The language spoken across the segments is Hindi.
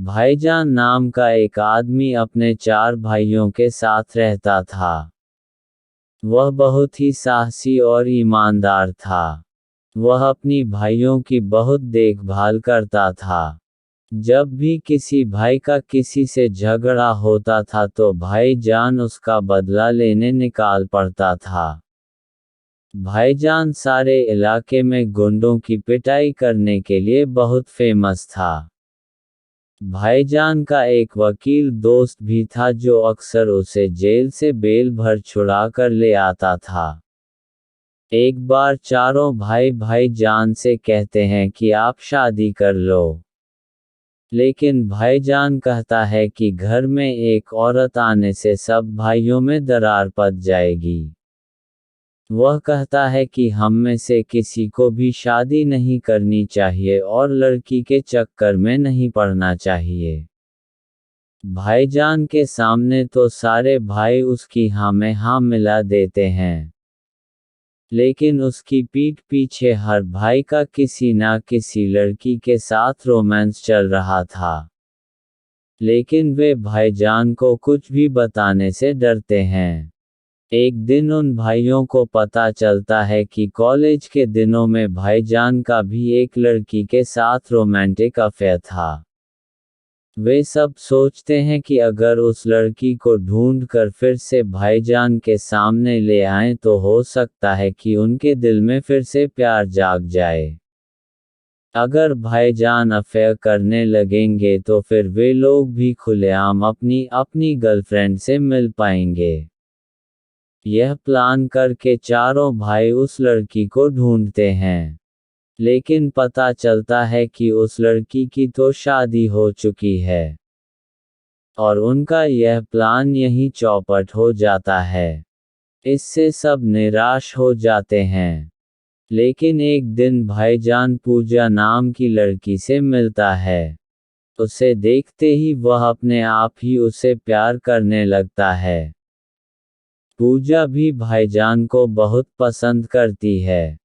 भाईजान नाम का एक आदमी अपने 4 भाइयों के साथ रहता था। वह बहुत ही साहसी और ईमानदार था। वह अपनी भाइयों की बहुत देखभाल करता था। जब भी किसी भाई का किसी से झगड़ा होता था तो भाईजान उसका बदला लेने निकाल पड़ता था। भाईजान सारे इलाके में गुंडों की पिटाई करने के लिए बहुत फेमस था। भाईजान का एक वकील दोस्त भी था जो अक्सर उसे जेल से बेल भर छुड़ा कर ले आता था। एक बार चारों भाई भाईजान से कहते हैं कि आप शादी कर लो। लेकिन भाईजान कहता है कि घर में एक औरत आने से सब भाइयों में दरार पड़ जाएगी। वह कहता है कि हम में से किसी को भी शादी नहीं करनी चाहिए और लड़की के चक्कर में नहीं पड़ना चाहिए। भाईजान के सामने तो सारे भाई उसकी हाँ में हाँ मिला देते हैं। लेकिन उसकी पीठ पीछे हर भाई का किसी ना किसी लड़की के साथ रोमांस चल रहा था। लेकिन वे भाईजान को कुछ भी बताने से डरते हैं। एक दिन उन भाइयों को पता चलता है कि कॉलेज के दिनों में भाईजान का भी एक लड़की के साथ रोमांटिक अफेयर था। वे सब सोचते हैं कि अगर उस लड़की को ढूंढ कर फिर से भाईजान के सामने ले आएं तो हो सकता है कि उनके दिल में फिर से प्यार जाग जाए। अगर भाईजान अफेयर करने लगेंगे तो फिर वे लोग भी खुलेआम अपनी अपनी गर्लफ्रेंड से मिल पाएंगे। यह प्लान करके चारों भाई उस लड़की को ढूंढते हैं। लेकिन पता चलता है कि उस लड़की की तो शादी हो चुकी है। और उनका यह प्लान यहीं चौपट हो जाता है। इससे सब निराश हो जाते हैं। लेकिन एक दिन भाईजान पूजा नाम की लड़की से मिलता है। उसे देखते ही वह अपने आप ही उसे प्यार करने लगता है। पूजा भी भाईजान को बहुत पसंद करती है।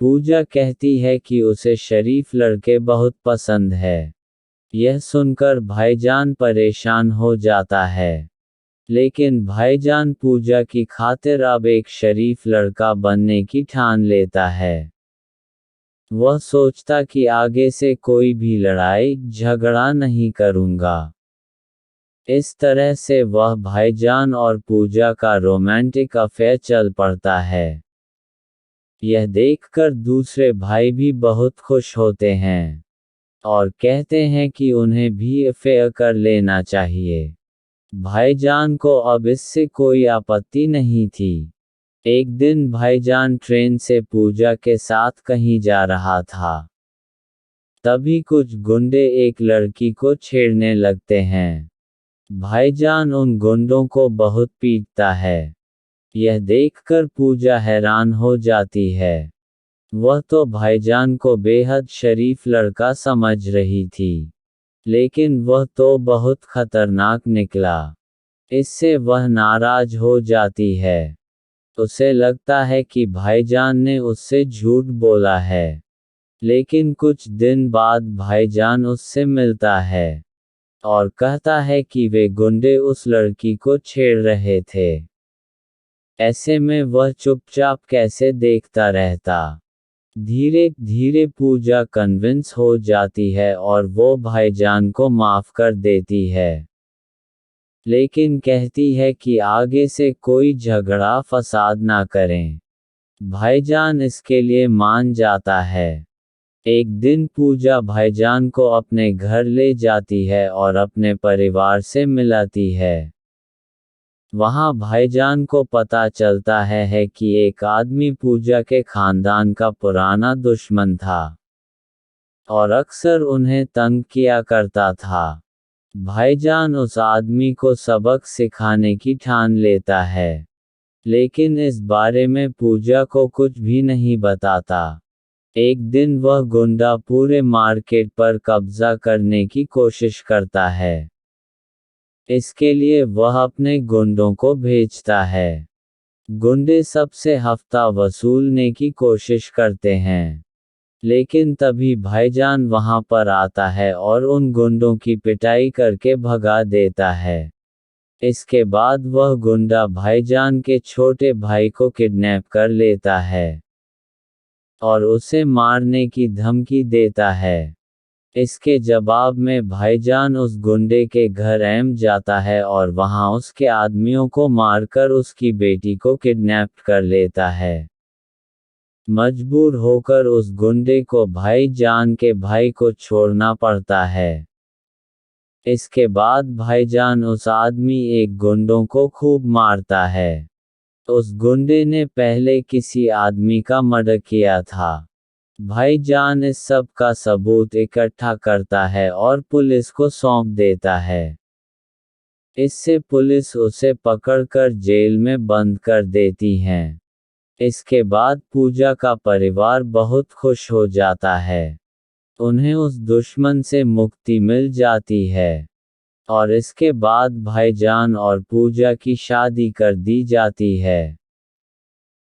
पूजा कहती है कि उसे शरीफ लड़के बहुत पसंद है। यह सुनकर भाईजान परेशान हो जाता है। लेकिन भाईजान पूजा की खातिर अब एक शरीफ लड़का बनने की ठान लेता है। वह सोचता कि आगे से कोई भी लड़ाई झगड़ा नहीं करूंगा। इस तरह से वह भाईजान और पूजा का रोमांटिक अफेयर चल पड़ता है। यह देखकर दूसरे भाई भी बहुत खुश होते हैं और कहते हैं कि उन्हें भी अफेयर कर लेना चाहिए। भाईजान को अब इससे कोई आपत्ति नहीं थी। एक दिन भाईजान ट्रेन से पूजा के साथ कहीं जा रहा था। तभी कुछ गुंडे एक लड़की को छेड़ने लगते हैं। भाईजान उन गुंडों को बहुत पीटता है। यह देखकर पूजा हैरान हो जाती है। वह तो भाईजान को बेहद शरीफ लड़का समझ रही थी। लेकिन वह तो बहुत खतरनाक निकला। इससे वह नाराज हो जाती है। उसे लगता है कि भाईजान ने उससे झूठ बोला है। लेकिन कुछ दिन बाद भाईजान उससे मिलता है और कहता है कि वे गुंडे उस लड़की को छेड़ रहे थे। ऐसे में वह चुपचाप कैसे देखता रहता। धीरे धीरे पूजा कन्विंस हो जाती है और वो भाईजान को माफ कर देती है। लेकिन कहती है कि आगे से कोई झगड़ा फसाद ना करें। भाईजान इसके लिए मान जाता है। एक दिन पूजा भाईजान को अपने घर ले जाती है और अपने परिवार से मिलाती है। वहाँ भाईजान को पता चलता है कि एक आदमी पूजा के खानदान का पुराना दुश्मन था और अक्सर उन्हें तंग किया करता था। भाईजान उस आदमी को सबक सिखाने की ठान लेता है। लेकिन इस बारे में पूजा को कुछ भी नहीं बताता। एक दिन वह गुंडा पूरे मार्केट पर कब्जा करने की कोशिश करता है। इसके लिए वह अपने गुंडों को भेजता है। गुंडे सबसे हफ्ता वसूलने की कोशिश करते हैं। लेकिन तभी भाईजान वहां पर आता है और उन गुंडों की पिटाई करके भगा देता है। इसके बाद वह गुंडा भाईजान के छोटे भाई को किडनैप कर लेता है और उसे मारने की धमकी देता है। इसके जवाब में भाईजान उस गुंडे के घर जाता है और वहां उसके आदमियों को मारकर उसकी बेटी को किडनैप कर लेता है। मजबूर होकर उस गुंडे को भाईजान के भाई को छोड़ना पड़ता है। इसके बाद भाईजान उस आदमी एक गुंडों को खूब मारता है। उस गुंडे ने पहले किसी आदमी का मर्डर किया था। भाईजान इस सब का सबूत इकट्ठा करता है और पुलिस को सौंप देता है। इससे पुलिस उसे पकड़कर जेल में बंद कर देती है। इसके बाद पूजा का परिवार बहुत खुश हो जाता है। उन्हें उस दुश्मन से मुक्ति मिल जाती है और इसके बाद भाईजान और पूजा की शादी कर दी जाती है।